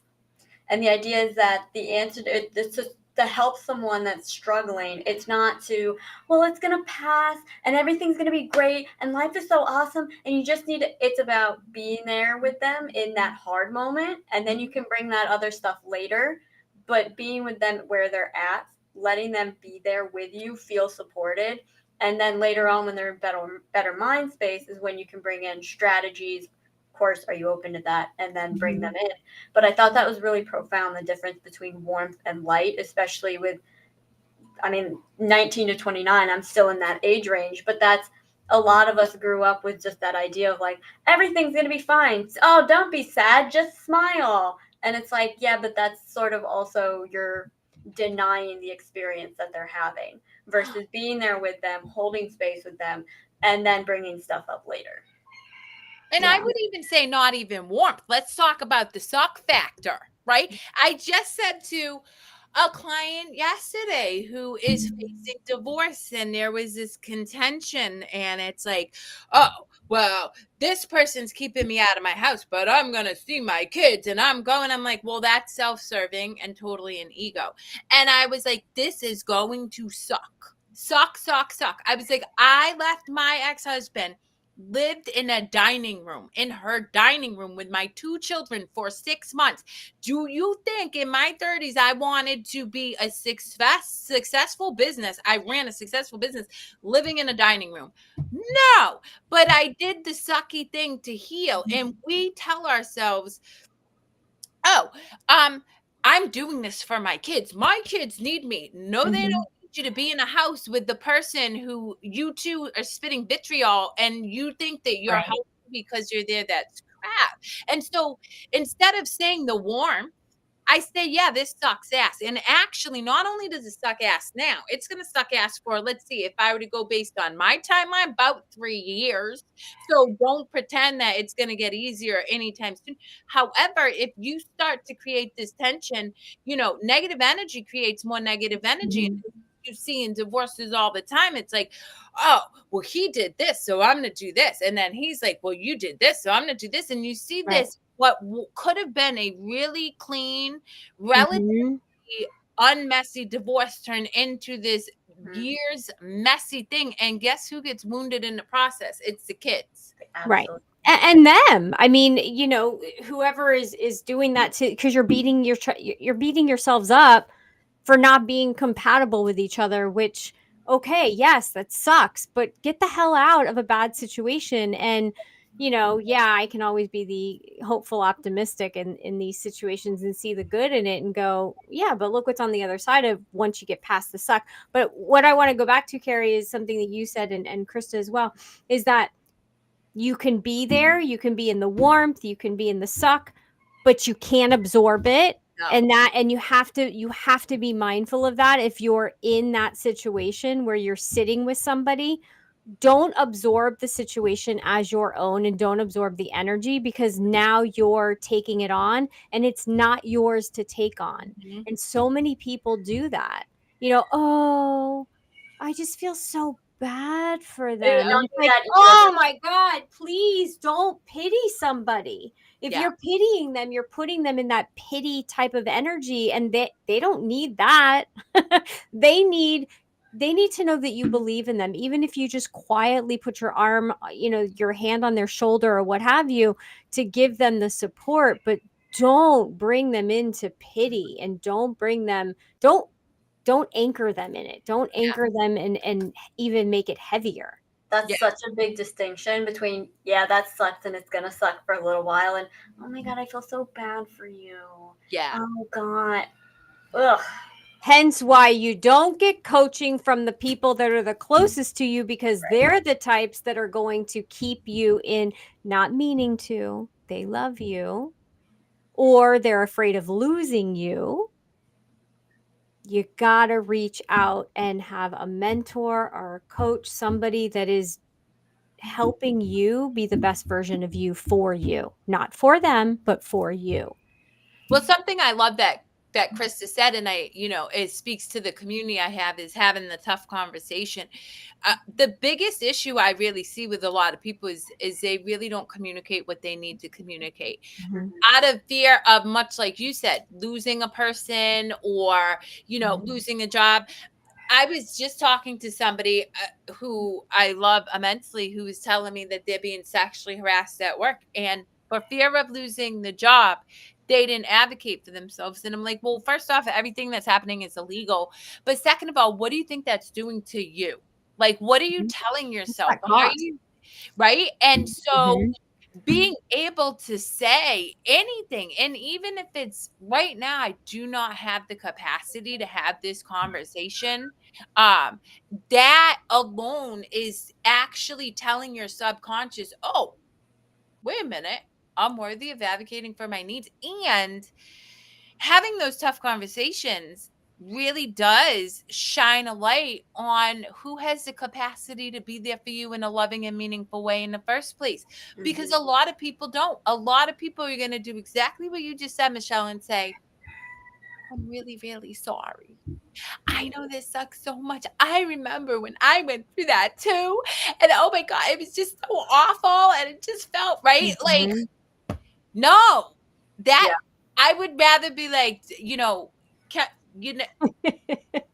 And the idea is that the antidote, this is to help someone that's struggling. It's not to, well, it's going to pass and everything's going to be great and life is so awesome. And you just need to, it's about being there with them in that hard moment. And then you can bring that other stuff later. But being with them where they're at, letting them be there with you, feel supported. And then later on, when they're in better mind space, is when you can bring in strategies. Of course, are you open to that? And then bring them in. But I thought that was really profound, the difference between warmth and light, especially with, 19 to 29, I'm still in that age range, but that's, a lot of us grew up with just that idea of like, everything's going to be fine. Oh, don't be sad, just smile. And it's like, yeah, but that's sort of also you're denying the experience that they're having versus being there with them, holding space with them, and then bringing stuff up later. And I would even say not even warmth. Let's talk about the suck factor, right? I just said to a client yesterday who is facing divorce, and there was this contention, and it's like, oh, well, this person's keeping me out of my house, but I'm going to see my kids, and I'm like, well, that's self-serving and totally an ego. And I was like, this is going to suck. Suck. I was like, I left my ex-husband, lived in her dining room with my 2 children for 6 months. Do you think in my 30s I wanted to be a successful business? I ran a successful business living in a dining room. No, but I did the sucky thing to heal. And we tell ourselves, oh, I'm doing this for my kids. My kids need me. No, they don't need you to be in a house with the person who you two are spitting vitriol, and you think that you're healthy because you're there. That's crap. And so instead of saying the warmth, I say, yeah, this sucks ass. And actually, not only does it suck ass now, it's going to suck ass for, let's see, if I were to go based on my timeline, about 3 years. So don't pretend that it's going to get easier anytime soon. However, if you start to create this tension, negative energy creates more negative energy. And you see in divorces all the time, it's like, oh, well, he did this, so I'm going to do this. And then he's like, well, you did this, so I'm going to do this. And you see this, what could have been a really clean, relatively unmessy divorce turn into this years messy thing. And guess who gets wounded in the process? It's the kids. Right. And them. I mean, whoever is doing that because you're beating yourselves up for not being compatible with each other, which okay, yes, that sucks, but get the hell out of a bad situation. And, yeah, I can always be the hopeful, optimistic in these situations and see the good in it and go, yeah, but look what's on the other side of once you get past the suck. But what I want to go back to, Kerri, is something that you said, and Krista as well, is that you can be there, you can be in the warmth, you can be in the suck, but you can't absorb it. No. And you have to be mindful of that. If you're in that situation where you're sitting with somebody, don't absorb the situation as your own, and don't absorb the energy, because now you're taking it on and it's not yours to take on. Mhm. And so many people do that. Oh, I just feel so bad for them. And Don't it's do like, that either. oh my God, please don't pity somebody. If Yeah. you're pitying them, you're putting them in that pity type of energy, and they don't need that. they need they need to know that you believe in them, even if you just quietly put your arm, your hand on their shoulder or what have you, to give them the support. But don't bring them into pity, and don't anchor them in it. Don't anchor them and even make it heavier. That's Yeah. such a big distinction between, yeah, that sucks and it's gonna suck for a little while, and oh my God, I feel so bad for you. Yeah. Oh God. Ugh. Hence why you don't get coaching from the people that are the closest to you, because they're the types that are going to keep you in, not meaning to. They love you, or they're afraid of losing you. You got to reach out and have a mentor or a coach, somebody that is helping you be the best version of you, for you, not for them, but for you. Well, something I love that Krista said, and it speaks to the community I have, is having the tough conversation. The biggest issue I really see with a lot of people is they really don't communicate what they need to communicate, out of fear of, much like you said, losing a person, or losing a job. I was just talking to somebody who I love immensely, who was telling me that they're being sexually harassed at work, and for fear of losing the job, they didn't advocate for themselves. And I'm like, well, first off, everything that's happening is illegal. But second of all, what do you think that's doing to you? Like, what are you telling yourself? Are you right? And so being able to say anything, and even if it's right now, I do not have the capacity to have this conversation, that alone is actually telling your subconscious, oh, wait a minute, I'm worthy of advocating for my needs. And having those tough conversations really does shine a light on who has the capacity to be there for you in a loving and meaningful way in the first place. Because a lot of people don't. A lot of people are going to do exactly what you just said, Michelle, and say, I'm really, really sorry. I know this sucks so much. I remember when I went through that too. And oh my God, it was just so awful. And it just felt right. Like, no, that Yeah. I would rather be like,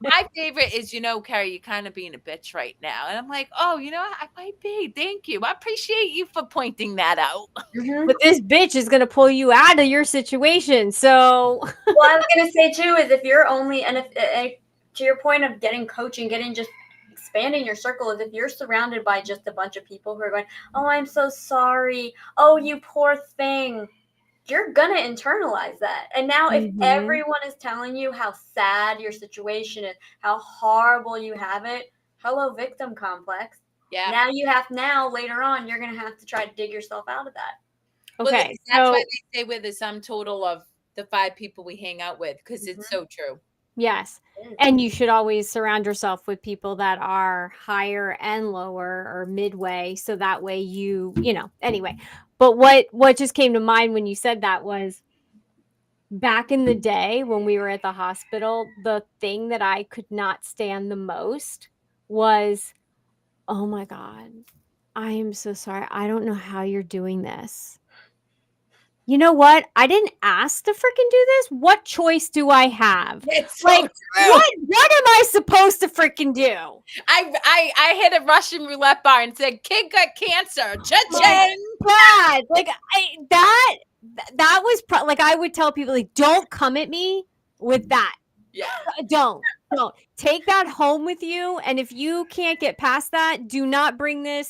my favorite is, Kerri, you're kind of being a bitch right now. And I'm like, oh, I might be. Thank you. I appreciate you for pointing that out. But this bitch is going to pull you out of your situation. So, Well, I was gonna say too is, if you're only, and if to your point of getting coaching, getting just expanding your circle, is if you're surrounded by just a bunch of people who are going, oh, I'm so sorry, oh, you poor thing, you're gonna internalize that. And now if everyone is telling you how sad your situation is, how horrible you have it, hello, victim complex. Yeah. Now later on, you're gonna have to try to dig yourself out of that. okay. That's why they say we're the sum total of the 5 people we hang out with, because it's so true. Yes. And you should always surround yourself with people that are higher and lower, or midway. So that way anyway. But what just came to mind when you said that was, back in the day when we were at the hospital, the thing that I could not stand the most was, oh my God, I am so sorry. I don't know how you're doing this. You know what? I didn't ask to freaking do this. What choice do I have? It's like, so true. What am I supposed to freaking do? I hit a Russian roulette bar and said, kid got cancer. Cha-ching! God, like that was like, I would tell people, like, don't come at me with that. Yeah. Don't. Don't take that home with you. And if you can't get past that, do not bring that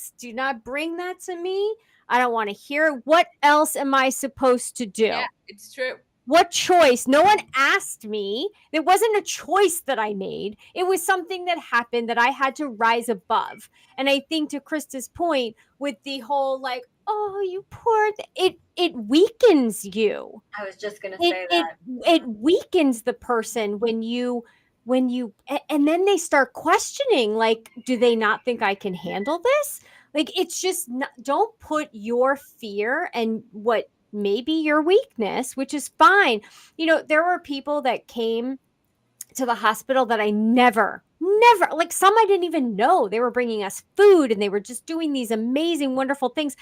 to me. I don't want to hear it. What else am I supposed to do? Yeah, it's true. What choice? No one asked me. It wasn't a choice that I made. It was something that happened that I had to rise above. And I think to Krista's point with the whole like, oh, you poor it weakens you. I was just gonna It say it that. it weakens the person and then they start questioning like, do they not think I can handle this? Like it's just not, don't put your fear and what maybe your weakness, which is fine. There were people that came to the hospital that I never, like some I didn't even know. They were bringing us food and they were just doing these amazing, wonderful things.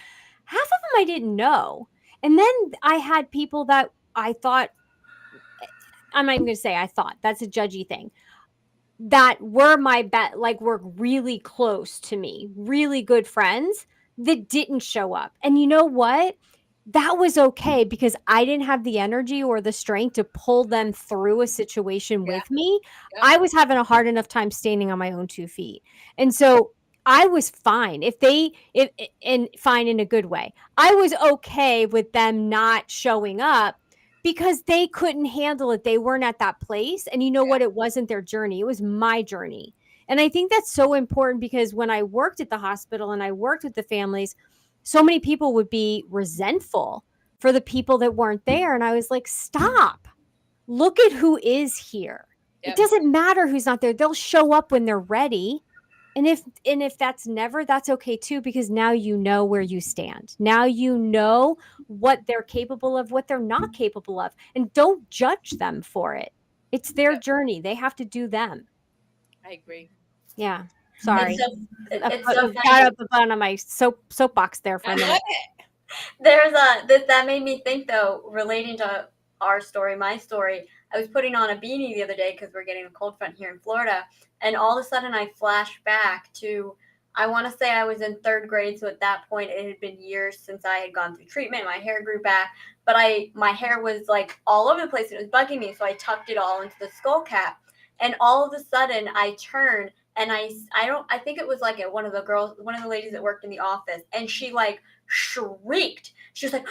Half of them I didn't know. And then I had people that I thought, I'm not even going to say I thought, that's a judgy thing, that were my bet, like were really close to me, really good friends that didn't show up. And you know what? That was okay because I didn't have the energy or the strength to pull them through a situation Yeah. with me. Yep. I was having a hard enough time standing on my own 2 feet. And so I was fine if and fine in a good way. I was okay with them not showing up because they couldn't handle it. They weren't at that place. And you know what? It wasn't their journey. It was my journey. And I think that's so important because when I worked at the hospital and I worked with the families, so many people would be resentful for the people that weren't there. And I was like, stop. Look at who is here. It Yep. doesn't matter who's not there. They'll show up when they're ready. And if that's never, that's okay too, because now you know where you stand. Now you know what they're capable of, what they're not capable of, and don't judge them for it. It's their Yep. journey. They have to do them. I agree. Yeah. Sorry. It's I so got funny. up on my soapbox there for I a love minute. it. That made me think though, relating to our story, my story. I was putting on a beanie the other day because we're getting a cold front here in Florida, and all of a sudden I flashed back to, I want to say I was in third grade, so at that point it had been years since I had gone through treatment. My hair grew back, but my hair was like all over the place. And it was bugging me, so I tucked it all into the skull cap, and all of a sudden I turned and I think it was like one of the ladies that worked in the office, and she like shrieked. She was like,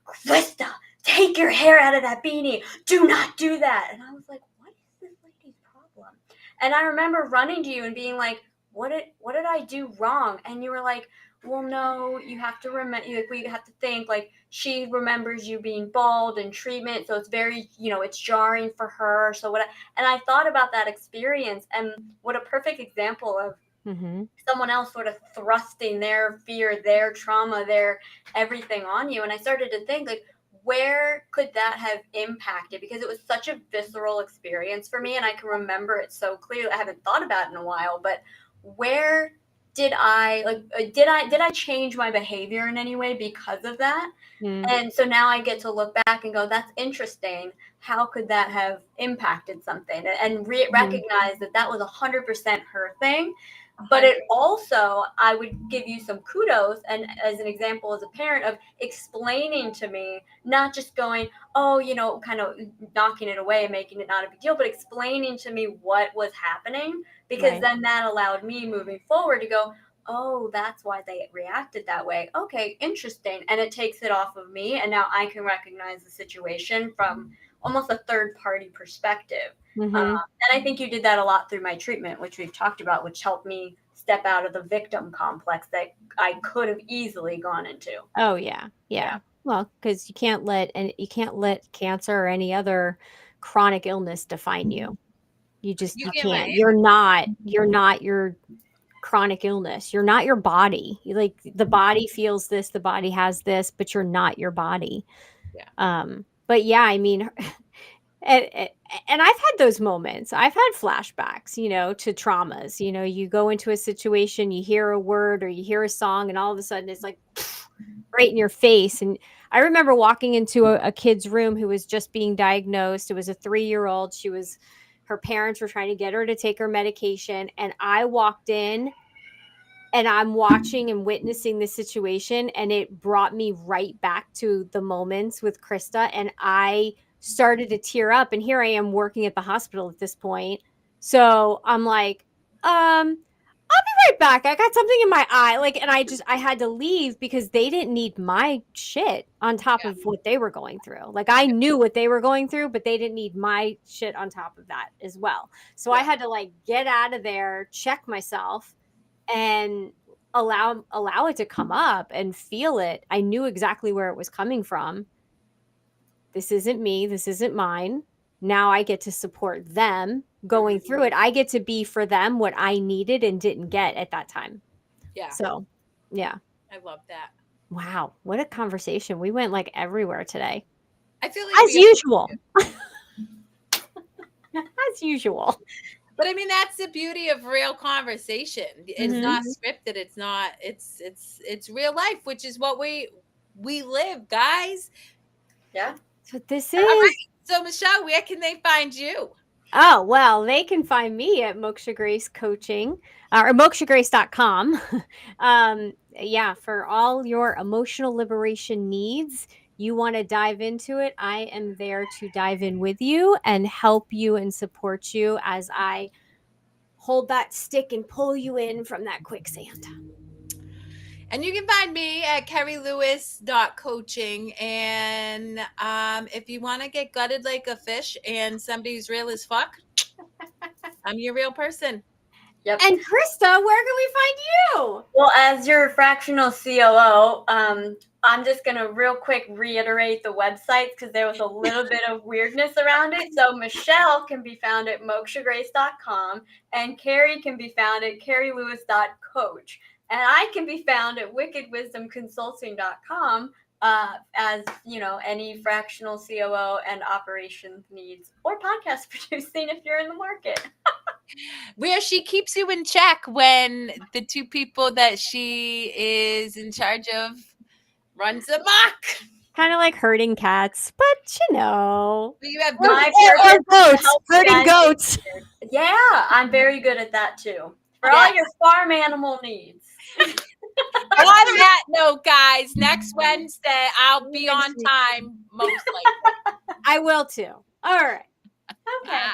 Krista, take your hair out of that beanie. Do not do that. And I was like, what is this lady's problem? And I remember running to you and being like, what did I do wrong? And you were like, well, no, you have to remember, like, we have to think, like, she remembers you being bald and treatment, so it's very, it's jarring for her. So and I thought about that experience, and what a perfect example of Mm-hmm. someone else sort of thrusting their fear, their trauma, their everything on you. And I started to think, like, where could that have impacted? Because it was such a visceral experience for me, and I can remember it so clearly. I haven't thought about it in a while, but where did I change my behavior in any way because of that? Mm-hmm. And so now I get to look back and go, that's interesting. How could that have impacted something? And recognize that was 100% her thing. But it also, I would give you some kudos, and as an example, as a parent, of explaining to me, not just going, oh, kind of knocking it away and making it not a big deal, but explaining to me what was happening, because Right. then that allowed me moving forward to go, oh, that's why they reacted that way. Okay, interesting. And it takes it off of me, and now I can recognize the situation from almost a third party perspective. Mm-hmm. And I think you did that a lot through my treatment, which we've talked about, which helped me step out of the victim complex that I could have easily gone into. Oh yeah. Well, because you can't let cancer or any other chronic illness define you. You You can't let can't. it. You're not your chronic illness. You're not your body. Like the body feels this, the body has this, but you're not your body. Yeah. But yeah, I mean, and I've had those moments. I've had flashbacks, to traumas. You go into a situation, you hear a word or you hear a song, and all of a sudden it's like right in your face. And I remember walking into a kid's room who was just being diagnosed. It was a 3-year-old. Her parents were trying to get her to take her medication. And I walked in and I'm watching and witnessing the situation. And it brought me right back to the moments with Krista. And I started to tear up. And here I am working at the hospital at this point, So I'm like, I'll be right back. I got something in my eye. Like, and I had to leave because they didn't need my shit on top of what they were going through. Like, I knew what they were going through, but they didn't need my shit on top of that as well. So I had to like get out of there, check myself, and allow it to come up and feel it. I knew exactly where it was coming from. This isn't me. This isn't mine. Now I get to support them going through it. I get to be for them what I needed and didn't get at that time. Yeah. So, yeah. I love that. Wow. What a conversation. We went like everywhere today. I feel like As usual. As usual. But I mean, that's the beauty of real conversation. It's not scripted. It's not. It's real life, which is what we live, guys. Yeah. That's what this is. All right. So, Michelle, where can they find you? Oh, well, they can find me at Moksha Grace Coaching or mokshagrace.com. Yeah, for all your emotional liberation needs, you want to dive into it. I am there to dive in with you and help you and support you as I hold that stick and pull you in from that quicksand. And you can find me at kerrilewis.coaching. And if you want to get gutted like a fish and somebody's real as fuck, I'm your real person. Yep. And Krista, where can we find you? Well, as your fractional COO, I'm just going to real quick reiterate the websites because there was a little bit of weirdness around it. So Michelle can be found at mokshagrace.com and Kerri can be found at kerrilewis.coach. And I can be found at wickedwisdomconsulting.com as, you know, any fractional COO and operations needs or podcast producing if you're in the market. Where she keeps you in check when the two people that she is in charge of runs amok. Kind of like herding cats, but you know. You have My or goats, help herding guys. goats. Yeah, I'm very good at that too. For all your farm animal needs. On that note, guys, next Wednesday I'll be on time, most likely. I will too. All right. Okay.